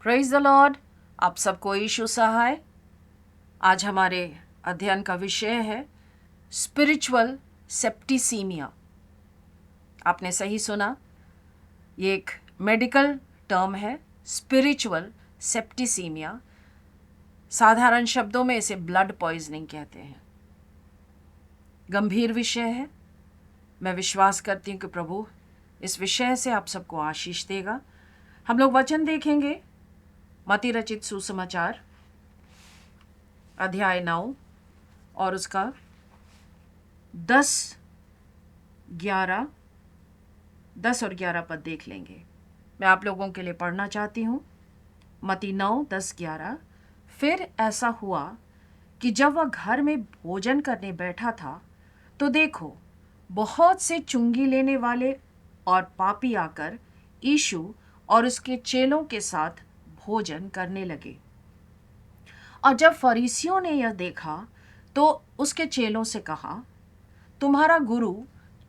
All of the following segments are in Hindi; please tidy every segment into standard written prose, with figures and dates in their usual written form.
Praise the Lord. आप सबको यीशु सहाय। आज हमारे अध्ययन का विषय है स्पिरिचुअल सेप्टिसीमिया। आपने सही सुना, ये एक मेडिकल टर्म है, स्पिरिचुअल सेप्टिसीमिया। साधारण शब्दों में इसे ब्लड पॉइजनिंग कहते हैं। गंभीर विषय है। मैं विश्वास करती हूँ कि प्रभु इस विषय से आप सबको आशीष देगा। हम लोग वचन देखेंगे, मत्ती रचित सुसमाचार अध्याय 9 और उसका 10 और 11 पद देख लेंगे। मैं आप लोगों के लिए पढ़ना चाहती हूँ। मत्ती 9, 10, 11। फिर ऐसा हुआ कि जब वह घर में भोजन करने बैठा था तो देखो, बहुत से चुंगी लेने वाले और पापी आकर यीशु और उसके चेलों के साथ भोजन करने लगे। और जब फरीसियों ने यह देखा तो उसके चेलों से कहा, तुम्हारा गुरु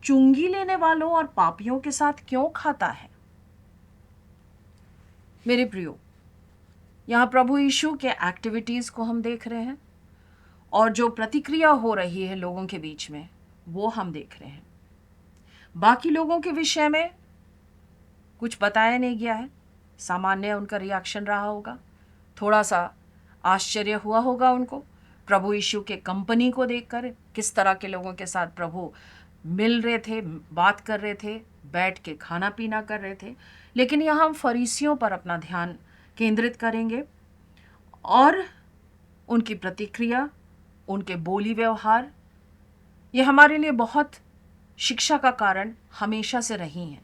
चुंगी लेने वालों और पापियों के साथ क्यों खाता है? मेरे प्रियो, यहाँ प्रभु यीशु के एक्टिविटीज को हम देख रहे हैं और जो प्रतिक्रिया हो रही है लोगों के बीच में वो हम देख रहे हैं। बाकी लोगों के विषय में कुछ बताया नहीं गया है। सामान्य उनका रिएक्शन रहा होगा, थोड़ा सा आश्चर्य हुआ होगा उनको प्रभु यीशु के कंपनी को देखकर, किस तरह के लोगों के साथ प्रभु मिल रहे थे, बात कर रहे थे, बैठ के खाना पीना कर रहे थे। लेकिन यहाँ हम फरीसियों पर अपना ध्यान केंद्रित करेंगे और उनकी प्रतिक्रिया, उनके बोली व्यवहार, ये हमारे लिए बहुत शिक्षा का कारण हमेशा से रही हैं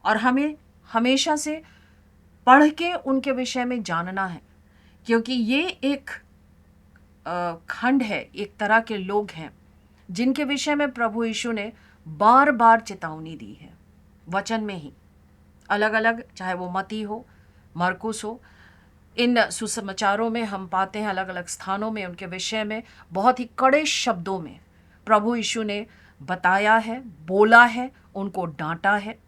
और हमें हमेशा से पढ़ के उनके विषय में जानना है, क्योंकि ये एक खंड है, एक तरह के लोग हैं जिनके विषय में प्रभु यीशु ने बार बार चेतावनी दी है वचन में ही, अलग अलग, चाहे वो मत्ती हो, मरकुस हो। इन सुसमाचारों में हम पाते हैं अलग अलग स्थानों में उनके विषय में बहुत ही कड़े शब्दों में प्रभु यीशु ने बताया है, बोला है, उनको डांटा है।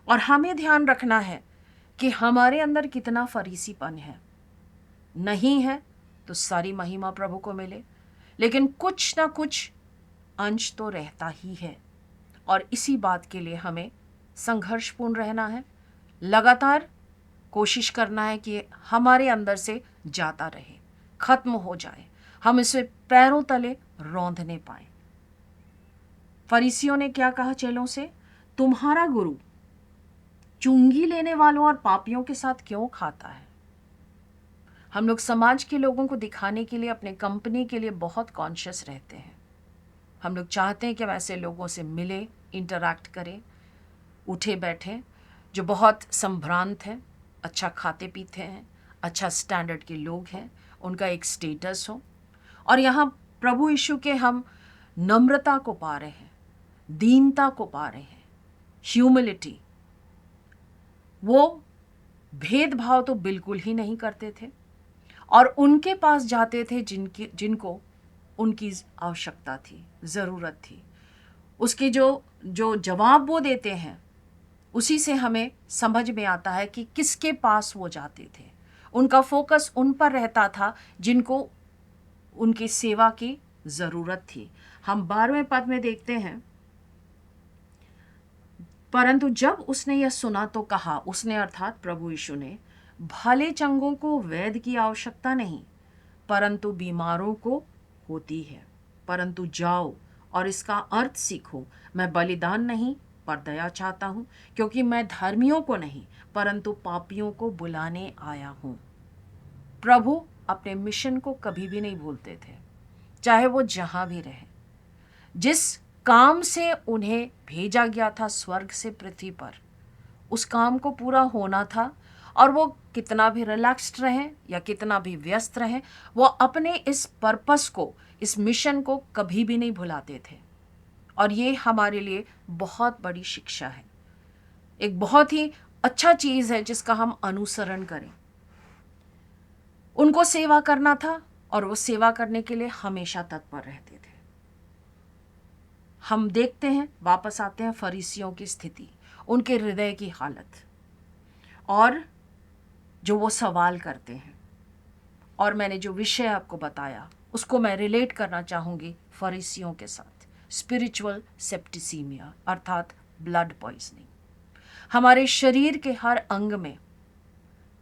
और हमें ध्यान रखना है कि हमारे अंदर कितना फरीसीपन है। नहीं है तो सारी महिमा प्रभु को मिले, लेकिन कुछ ना कुछ अंश तो रहता ही है और इसी बात के लिए हमें संघर्षपूर्ण रहना है, लगातार कोशिश करना है कि हमारे अंदर से जाता रहे, खत्म हो जाए, हम इसे पैरों तले रौंदने पाए। फरीसियों ने क्या कहा चेलों से? तुम्हारा गुरु चुंगी लेने वालों और पापियों के साथ क्यों खाता है? हम लोग समाज के लोगों को दिखाने के लिए, अपने कंपनी के लिए बहुत कॉन्शियस रहते हैं। हम लोग चाहते हैं कि हम ऐसे लोगों से मिले, इंटरैक्ट करें, उठे बैठे, जो बहुत संभ्रांत हैं, अच्छा खाते पीते हैं, अच्छा स्टैंडर्ड के लोग हैं, उनका एक स्टेटस हो। और यहाँ प्रभु यीशु के हम नम्रता को पा रहे हैं, दीनता को पा रहे हैं, ह्यूमिलिटी। वो भेदभाव तो बिल्कुल ही नहीं करते थे और उनके पास जाते थे जिनको उनकी आवश्यकता थी, ज़रूरत थी। उसके जो जवाब वो देते हैं उसी से हमें समझ में आता है कि किसके पास वो जाते थे। उनका फोकस उन पर रहता था जिनको उनकी सेवा की ज़रूरत थी। हम 12वें पद में देखते हैं, परंतु जब उसने यह सुना तो कहा, उसने अर्थात प्रभु यीशु ने, भले चंगों को वैद्य की आवश्यकता नहीं, परंतु बीमारों को होती है। परंतु जाओ और इसका अर्थ सीखो, मैं बलिदान नहीं पर दया चाहता हूँ, क्योंकि मैं धर्मियों को नहीं परंतु पापियों को बुलाने आया हूँ। प्रभु अपने मिशन को कभी भी नहीं भूलते थे, चाहे वो जहाँ भी रहे। जिस काम से उन्हें भेजा गया था स्वर्ग से पृथ्वी पर, उस काम को पूरा होना था। और वो कितना भी रिलैक्स्ड रहें या कितना भी व्यस्त रहें, वो अपने इस पर्पस को, इस मिशन को कभी भी नहीं भुलाते थे। और ये हमारे लिए बहुत बड़ी शिक्षा है, एक बहुत ही अच्छा चीज़ है जिसका हम अनुसरण करें। उनको सेवा करना था और वो सेवा करने के लिए हमेशा तत्पर रहते थे। हम देखते हैं, वापस आते हैं फरीसियों की स्थिति, उनके हृदय की हालत। और जो वो सवाल करते हैं। और मैंने जो विषय आपको बताया उसको मैं रिलेट करना चाहूँगी फरीसियों के साथ, स्पिरिचुअल सेप्टिसीमिया अर्थात ब्लड पॉइजनिंग। हमारे शरीर के हर अंग में,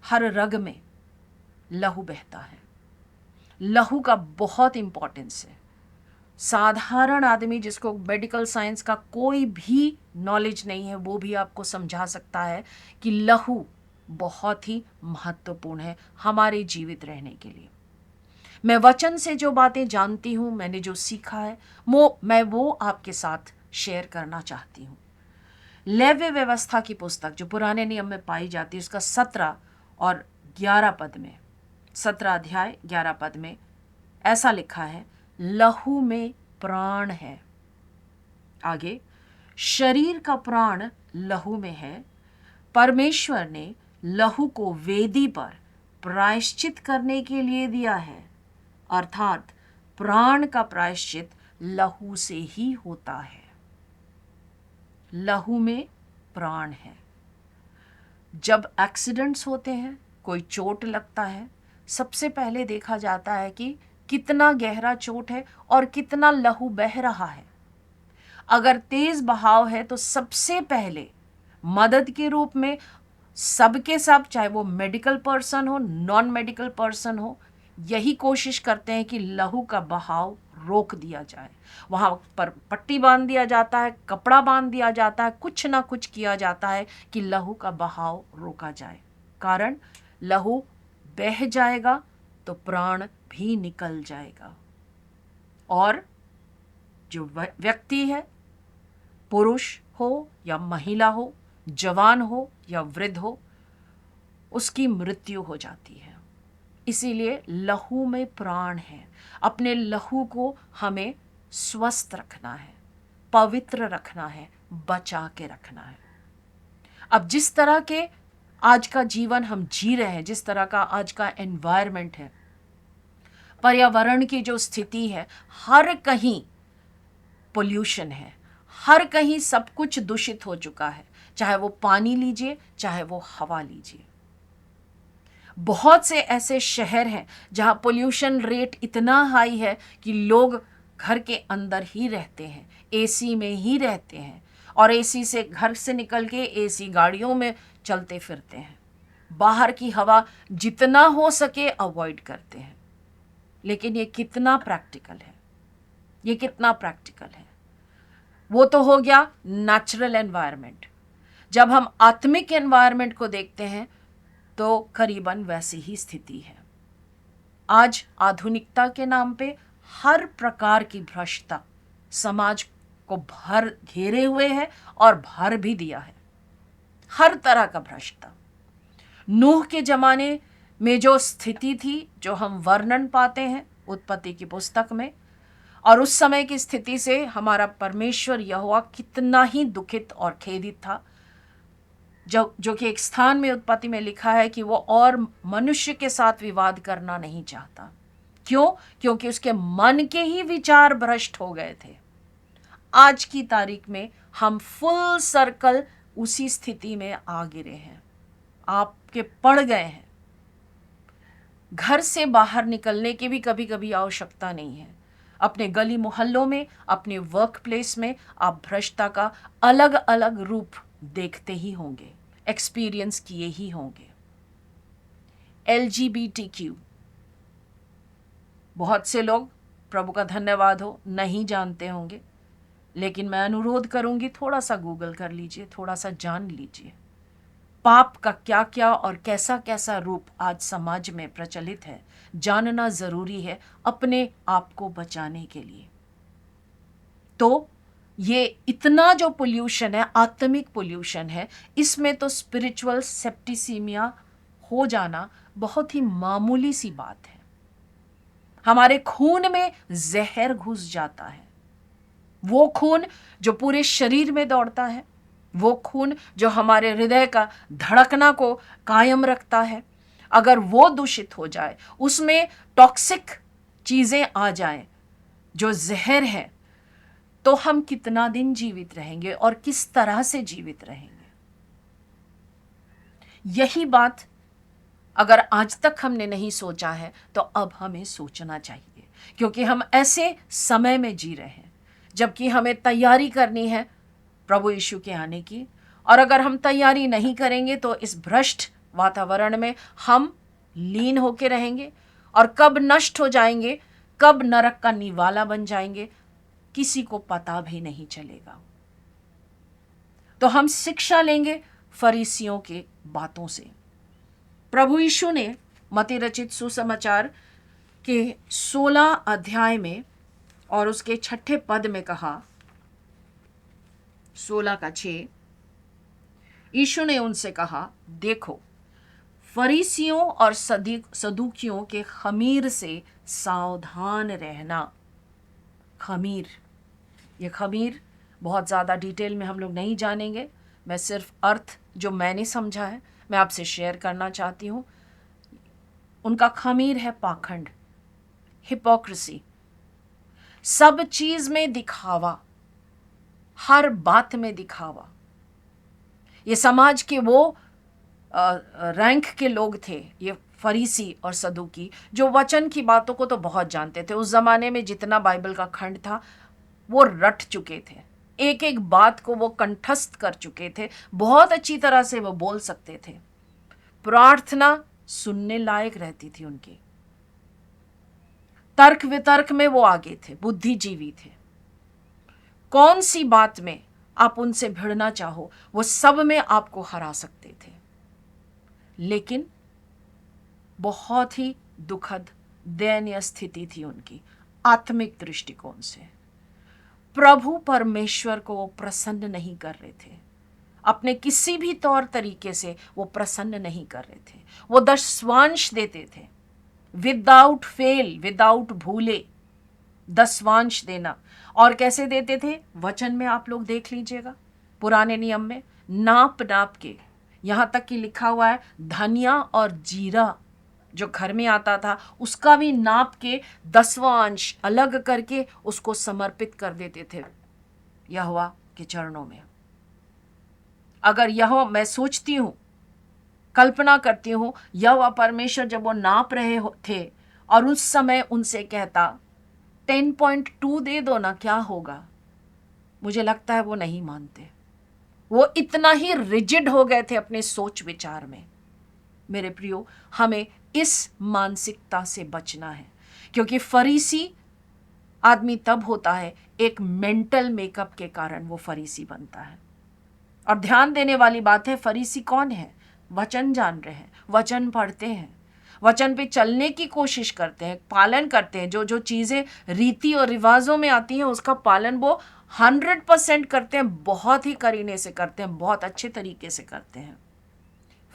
हर रग में लहू बहता है। लहू का बहुत इंपॉर्टेंस है। साधारण आदमी जिसको मेडिकल साइंस का कोई भी नॉलेज नहीं है वो भी आपको समझा सकता है कि लहू बहुत ही महत्वपूर्ण है हमारे जीवित रहने के लिए। मैं वचन से जो बातें जानती हूँ, मैंने जो सीखा है, मैं वो आपके साथ शेयर करना चाहती हूँ। लेव्य व्यवस्था की पुस्तक जो पुराने नियम में पाई जाती है, उसका 17 और 11 पद में, 17 अध्याय 11 पद में ऐसा लिखा है, लहू में प्राण है। आगे, शरीर का प्राण लहू में है। परमेश्वर ने लहू को वेदी पर प्रायश्चित करने के लिए दिया है, अर्थात प्राण का प्रायश्चित लहू से ही होता है। लहू में प्राण है। जब एक्सीडेंट्स होते हैं, कोई चोट लगता है, सबसे पहले देखा जाता है कि कितना गहरा चोट है और कितना लहू बह रहा है। अगर तेज बहाव है तो सबसे पहले मदद के रूप में सबके सब, चाहे वो मेडिकल पर्सन हो, नॉन मेडिकल पर्सन हो, यही कोशिश करते हैं कि लहू का बहाव रोक दिया जाए। वहाँ पर पट्टी बांध दिया जाता है, कपड़ा बांध दिया जाता है, कुछ ना कुछ किया जाता है कि लहू का बहाव रोका जाए। कारण लहू बह जाएगा तो प्राण भी निकल जाएगा। और जो व्यक्ति है, पुरुष हो या महिला हो, जवान हो या वृद्ध हो, उसकी मृत्यु हो जाती है। इसीलिए लहू में प्राण है। अपने लहू को हमें स्वस्थ रखना है, पवित्र रखना है, बचा के रखना है। अब जिस तरह के आज का जीवन हम जी रहे हैं, जिस तरह का आज का एनवायरनमेंट है, पर्यावरण की जो स्थिति है, हर कहीं पोल्यूशन है, हर कहीं सब कुछ दूषित हो चुका है। चाहे वो पानी लीजिए, चाहे वो हवा लीजिए। बहुत से ऐसे शहर हैं जहां पोल्यूशन रेट इतना हाई है कि लोग घर के अंदर ही रहते हैं, एसी में ही रहते हैं, और एसी से, घर से निकल के एसी गाड़ियों में चलते फिरते हैं। बाहर की हवा जितना हो सके अवॉइड करते हैं। लेकिन ये कितना प्रैक्टिकल है? ये कितना प्रैक्टिकल है? वो तो हो गया नेचुरल एनवायरनमेंट। जब हम आत्मिक एनवायरनमेंट को देखते हैं तो करीबन वैसी ही स्थिति है। आज आधुनिकता के नाम पे हर प्रकार की भ्रष्टता समाज को भर घेरे हुए है और भर भी दिया है। हर तरह का भ्रष्टता। नूह के जमाने में जो स्थिति थी, जो हम वर्णन पाते हैं उत्पत्ति की पुस्तक में, और उस समय की स्थिति से हमारा परमेश्वर यहोवा कितना ही दुखित और खेदित था। जो कि एक स्थान में उत्पत्ति में लिखा है कि वो और मनुष्य के साथ विवाद करना नहीं चाहता। क्यों? क्योंकि उसके मन के ही विचार भ्रष्ट हो गए थे। आज की तारीख में हम फुल सर्कल उसी स्थिति में आ गिरे हैं, आपके पड़ गए हैं। घर से बाहर निकलने की भी कभी कभी आवश्यकता नहीं है। अपने गली मोहल्लों में, अपने वर्क प्लेस में आप भ्रष्टता का अलग अलग रूप देखते ही होंगे, एक्सपीरियंस किए ही होंगे। LGBTQ, बहुत से लोग, प्रभु का धन्यवाद हो, नहीं जानते होंगे, लेकिन मैं अनुरोध करूंगी थोड़ा सा गूगल कर लीजिए, थोड़ा सा जान लीजिए पाप का क्या क्या और कैसा कैसा रूप आज समाज में प्रचलित है। जानना जरूरी है अपने आप को बचाने के लिए। तो ये इतना जो पोल्यूशन है, आत्मिक पोल्यूशन है, इसमें तो स्पिरिचुअल सेप्टिसीमिया हो जाना बहुत ही मामूली सी बात है। हमारे खून में जहर घुस जाता है। वो खून जो पूरे शरीर में दौड़ता है, वो खून जो हमारे हृदय का धड़कना को कायम रखता है, अगर वो दूषित हो जाए, उसमें टॉक्सिक चीजें आ जाएं, जो जहर है, तो हम कितना दिन जीवित रहेंगे और किस तरह से जीवित रहेंगे? यही बात अगर आज तक हमने नहीं सोचा है तो अब हमें सोचना चाहिए, क्योंकि हम ऐसे समय में जी रहे हैं जबकि हमें तैयारी करनी है प्रभु यीशु के आने की। और अगर हम तैयारी नहीं करेंगे तो इस भ्रष्ट वातावरण में हम लीन होके रहेंगे और कब नष्ट हो जाएंगे, कब नरक का निवाला बन जाएंगे, किसी को पता भी नहीं चलेगा। तो हम शिक्षा लेंगे फरीसियों के बातों से। प्रभु यीशु ने मत्ती रचित सुसमाचार के 16 अध्याय में और उसके 6 पद में कहा, 16 का 6, यीशु ने उनसे कहा, देखो फरीसियों और सदूकियों के खमीर से सावधान रहना। खमीर, ये खमीर बहुत ज़्यादा डिटेल में हम लोग नहीं जानेंगे, मैं सिर्फ अर्थ जो मैंने समझा है मैं आपसे शेयर करना चाहती हूँ। उनका खमीर है पाखंड, हिपोक्रेसी, सब चीज में दिखावा, हर बात में दिखावा। ये समाज के वो रैंक के लोग थे, ये फरीसी और सदूकी, जो वचन की बातों को तो बहुत जानते थे। उस जमाने में जितना बाइबल का खंड था वो रट चुके थे, एक एक बात को वो कंठस्थ कर चुके थे, बहुत अच्छी तरह से वो बोल सकते थे। प्रार्थना सुनने लायक रहती थी उनकी, तर्क वितर्क में वो आगे थे, बुद्धिजीवी थे। कौन सी बात में आप उनसे भिड़ना चाहो वो सब में आपको हरा सकते थे। लेकिन बहुत ही दुखद दयनीय स्थिति थी उनकी आत्मिक दृष्टिकोण से। प्रभु परमेश्वर को वो प्रसन्न नहीं कर रहे थे, अपने किसी भी तौर तरीके से वो प्रसन्न नहीं कर रहे थे। वो दशवांश देते थे, विदाउट फेल, विदाउट भूले 10वांश देना। और कैसे देते थे? वचन में आप लोग देख लीजिएगा, पुराने नियम में नाप नाप के, यहाँ तक कि लिखा हुआ है धनिया और जीरा जो घर में आता था उसका भी नाप के 10वां अंश अलग करके उसको समर्पित कर देते थे यहोवा के चरणों में। अगर यहोवा, मैं सोचती हूँ, कल्पना करती हूँ, यहोवा परमेश्वर जब वो नाप रहे थे और उस समय उनसे कहता 10.2 दे दो ना, क्या होगा? मुझे लगता है वो नहीं मानते, वो इतना ही रिजिड हो गए थे अपने सोच विचार में। मेरे प्रियो, हमें इस मानसिकता से बचना है, क्योंकि फरीसी आदमी तब होता है एक मेंटल मेकअप के कारण वो फरीसी बनता है। और ध्यान देने वाली बात है, फरीसी कौन है? वचन जान रहे हैं, वचन पढ़ते हैं, वचन पे चलने की कोशिश करते हैं, पालन करते हैं, जो जो चीज़ें रीति और रिवाजों में आती हैं उसका पालन वो 100% करते हैं, बहुत ही करीने से करते हैं, बहुत अच्छे तरीके से करते हैं।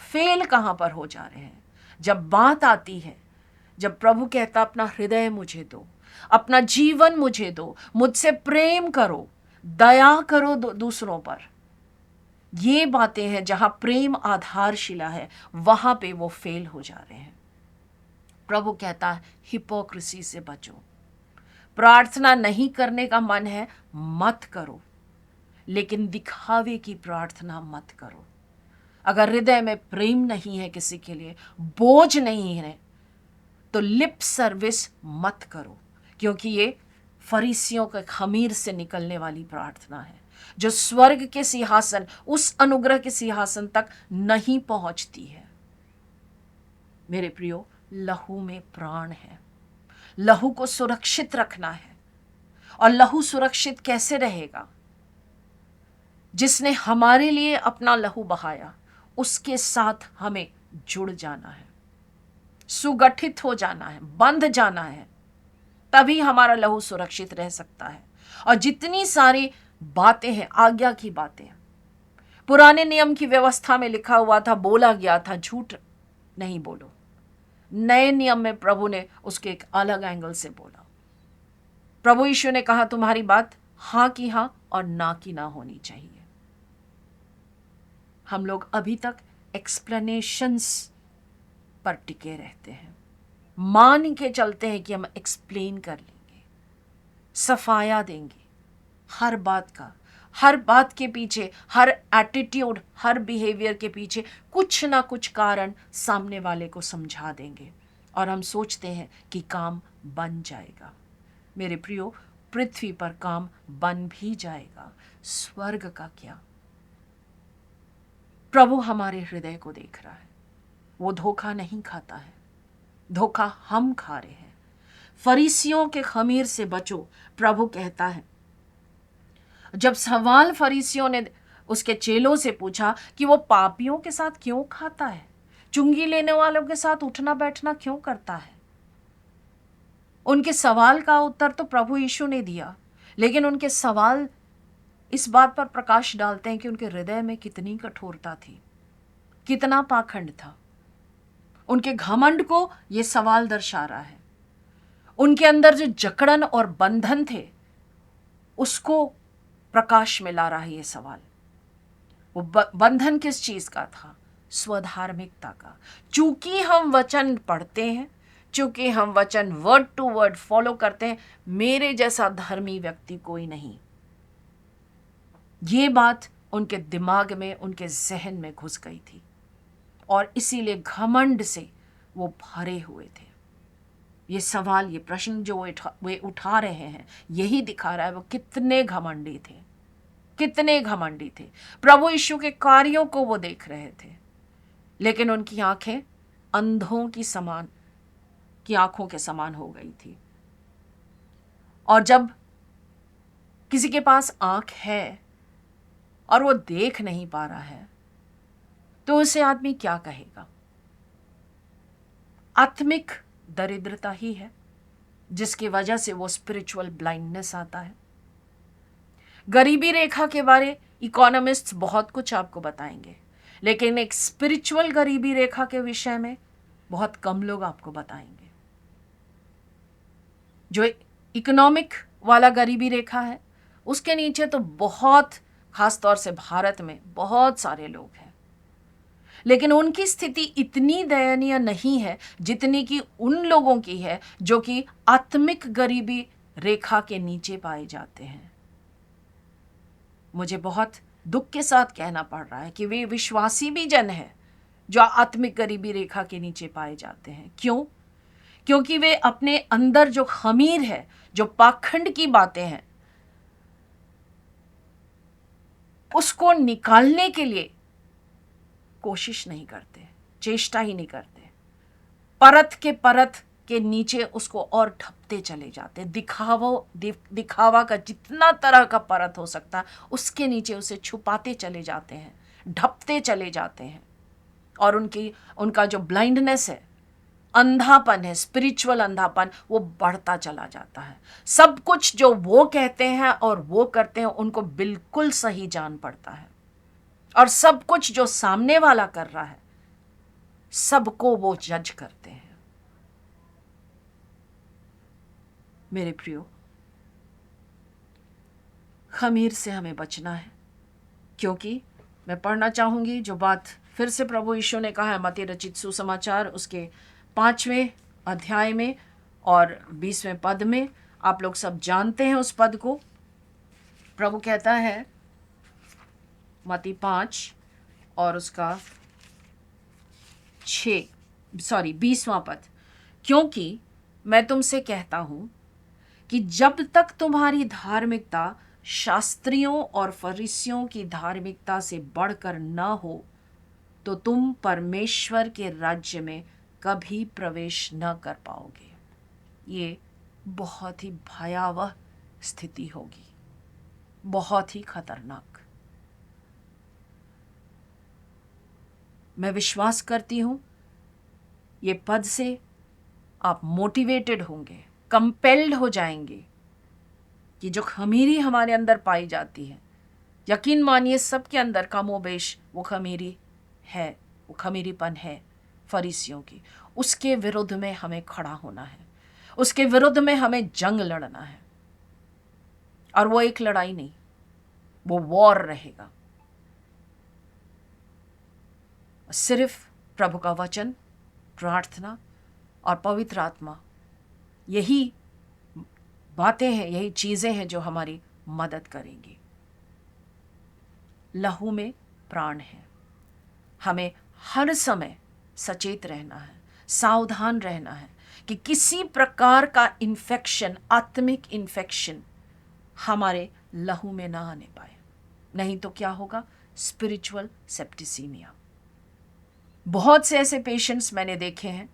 फेल कहाँ पर हो जा रहे हैं? जब बात आती है, जब प्रभु कहता अपना हृदय मुझे दो, अपना जीवन मुझे दो, मुझसे प्रेम करो, दया करो दूसरों पर, ये बातें हैं जहां प्रेम आधारशिला है, वहां पे वो फेल हो जा रहे हैं। प्रभु कहता है हिपोक्रेसी से बचो। प्रार्थना नहीं करने का मन है, मत करो, लेकिन दिखावे की प्रार्थना मत करो। अगर हृदय में प्रेम नहीं है, किसी के लिए बोझ नहीं है, तो लिप सर्विस मत करो, क्योंकि ये फरीसियों के खमीर से निकलने वाली प्रार्थना है जो स्वर्ग के सिंहासन, उस अनुग्रह के सिंहासन तक नहीं पहुंचती है। मेरे प्रियो, लहू में प्राण है, लहू को सुरक्षित रखना है। और लहू सुरक्षित कैसे रहेगा? जिसने हमारे लिए अपना लहू बहाया उसके साथ हमें जुड़ जाना है, सुगठित हो जाना है, बंध जाना है, तभी हमारा लहू सुरक्षित रह सकता है। और जितनी सारी बातें हैं, आज्ञा की बातें, पुराने नियम की व्यवस्था में लिखा हुआ था, बोला गया था झूठ नहीं बोलो। नए नियम में प्रभु ने उसके एक अलग एंगल से बोला। प्रभु यीशु ने कहा तुम्हारी बात हाँ की हाँ और ना की ना होनी चाहिए। हम लोग अभी तक एक्सप्लेनेशंस पर टिके रहते हैं, मान के चलते हैं कि हम एक्सप्लेन कर लेंगे, सफाया देंगे हर बात का, हर बात के पीछे, हर एटीट्यूड, हर बिहेवियर के पीछे कुछ ना कुछ कारण सामने वाले को समझा देंगे और हम सोचते हैं कि काम बन जाएगा। मेरे प्रियो, पृथ्वी पर काम बन भी जाएगा, स्वर्ग का क्या? प्रभु हमारे हृदय को देख रहा है, वो धोखा नहीं खाता है, धोखा हम खा रहे हैं। फरीसियों के खमीर से बचो, प्रभु कहता है। जब सवाल फरीसियों ने उसके चेलों से पूछा कि वो पापियों के साथ क्यों खाता है, चुंगी लेने वालों के साथ उठना बैठना क्यों करता है, उनके सवाल का उत्तर तो प्रभु यीशु ने दिया, लेकिन उनके सवाल इस बात पर प्रकाश डालते हैं कि उनके हृदय में कितनी कठोरता थी, कितना पाखंड था। उनके घमंड को यह सवाल दर्शा रहा है। उनके अंदर जो जकड़न और बंधन थे उसको प्रकाश में ला रहा है ये सवाल। वो बंधन किस चीज का था? स्वधार्मिकता का। चूंकि हम वचन पढ़ते हैं, चूंकि हम वचन वर्ड टू वर्ड फॉलो करते हैं, मेरे जैसा धर्मी व्यक्ति कोई नहीं। ये बात उनके दिमाग में, उनके जहन में घुस गई थी और इसीलिए घमंड से वो भरे हुए थे। ये सवाल, ये प्रश्न जो वे उठा रहे हैं, यही दिखा रहा है वो कितने घमंडी थे, कितने घमंडी थे। प्रभु यीशु के कार्यों को वो देख रहे थे, लेकिन उनकी आंखें अंधों की आंखों के समान हो गई थी। और जब किसी के पास आंख है और वो देख नहीं पा रहा है, तो उसे आदमी क्या कहेगा? आत्मिक दरिद्रता ही है जिसकी वजह से वो स्पिरिचुअल ब्लाइंडनेस आता है। गरीबी रेखा के बारे इकोनॉमिस्ट्स बहुत कुछ आपको बताएंगे, लेकिन एक स्पिरिचुअल गरीबी रेखा के विषय में बहुत कम लोग आपको बताएंगे। जो इकोनॉमिक वाला गरीबी रेखा है, उसके नीचे तो बहुत, खास तौर से भारत में बहुत सारे लोग हैं, लेकिन उनकी स्थिति इतनी दयनीय नहीं है जितनी कि उन लोगों की है जो कि आत्मिक गरीबी रेखा के नीचे पाए जाते हैं। मुझे बहुत दुख के साथ कहना पड़ रहा है कि वे विश्वासी भी जन हैं जो आत्मिक गरीबी रेखा के नीचे पाए जाते हैं। क्यों? क्योंकि वे अपने अंदर जो खमीर है, जो पाखंड की बातें हैं, उसको निकालने के लिए कोशिश नहीं करते, चेष्टा ही नहीं करते। परत के नीचे उसको और ढपते चले जाते। दिखावा का जितना तरह का परत हो सकता, उसके नीचे उसे छुपाते चले जाते हैं, ढपते चले जाते हैं। और उनका जो ब्लाइंडनेस है, अंधापन है, स्पिरिचुअल अंधापन, वो बढ़ता चला जाता है। सब कुछ जो वो कहते हैं और वो करते हैं उनको बिल्कुल सही जान पड़ता है, और सब कुछ जो सामने वाला कर रहा है सबको वो जज करते हैं। मेरे प्रियो, खमीर से हमें बचना है, क्योंकि मैं पढ़ना चाहूंगी जो बात फिर से प्रभु यीशु ने कहा है मत्ती रचित सुसमाचार उसके 5वें अध्याय में और 20वें पद में। आप लोग सब जानते हैं उस पद को। प्रभु कहता है, मत्ती 5 और उसका 20वां पद, क्योंकि मैं तुमसे कहता हूं कि जब तक तुम्हारी धार्मिकता शास्त्रियों और फरीसियों की धार्मिकता से बढ़कर न हो, तो तुम परमेश्वर के राज्य में कभी प्रवेश न कर पाओगे। ये बहुत ही भयावह स्थिति होगी, बहुत ही खतरनाक। मैं विश्वास करती हूं ये पद से आप मोटिवेटेड होंगे, कंपेल्ड हो जाएंगे कि जो खमीरी हमारे अंदर पाई जाती है, यकीन मानिए सबके अंदर कमोबेश वो खमीरी है, वो खमीरीपन है फरीसियों की, उसके विरुद्ध में हमें खड़ा होना है, उसके विरुद्ध में हमें जंग लड़ना है। और वो एक लड़ाई नहीं, वो वॉर रहेगा। सिर्फ प्रभु का वचन, प्रार्थना और पवित्र आत्मा, यही बातें हैं, यही चीज़ें हैं जो हमारी मदद करेंगी। लहू में प्राण है। हमें हर समय सचेत रहना है, सावधान रहना है कि किसी प्रकार का इन्फेक्शन, आत्मिक इन्फेक्शन हमारे लहू में ना आने पाए। नहीं तो क्या होगा? Spiritual septicaemia. बहुत से ऐसे पेशेंट्स मैंने देखे हैं,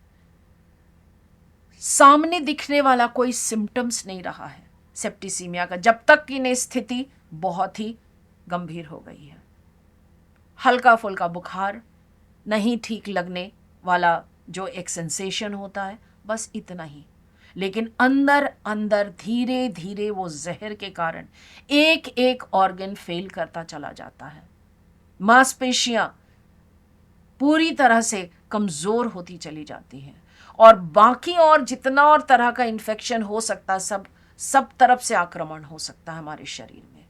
सामने दिखने वाला कोई सिम्टम्स नहीं रहा है सेप्टिसीमिया का, जब तक कि इन्हें स्थिति बहुत ही गंभीर हो गई है। हल्का फुल्का बुखार, नहीं ठीक लगने वाला जो एक सेंसेशन होता है, बस इतना ही। लेकिन अंदर अंदर धीरे धीरे वो जहर के कारण एक एक ऑर्गन फेल करता चला जाता है। मांसपेशियां पूरी तरह से कमजोर होती चली जाती हैं, और बाकी और जितना और तरह का इन्फेक्शन हो सकता है, सब तरफ से आक्रमण हो सकता है हमारे शरीर में।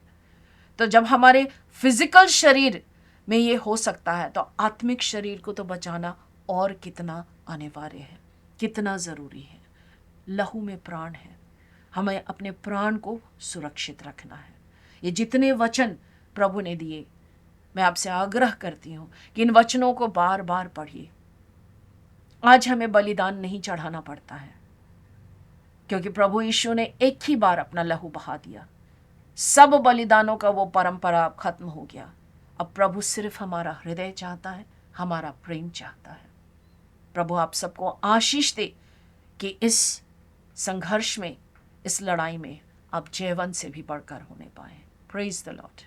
तो जब हमारे फिजिकल शरीर में ये हो सकता है, तो आत्मिक शरीर को तो बचाना और कितना अनिवार्य है, कितना ज़रूरी है। लहू में प्राण है, हमें अपने प्राण को सुरक्षित रखना है। ये जितने वचन प्रभु ने दिए, मैं आपसे आग्रह करती हूँ कि इन वचनों को बार बार पढ़िए। आज हमें बलिदान नहीं चढ़ाना पड़ता है, क्योंकि प्रभु यीशु ने एक ही बार अपना लहू बहा दिया। सब बलिदानों का वो परंपरा अब खत्म हो गया। अब प्रभु सिर्फ हमारा हृदय चाहता है, हमारा प्रेम चाहता है। प्रभु आप सबको आशीष दे कि इस संघर्ष में, इस लड़ाई में आप जयवंत से भी बढ़कर होने पाए। Praise the Lord.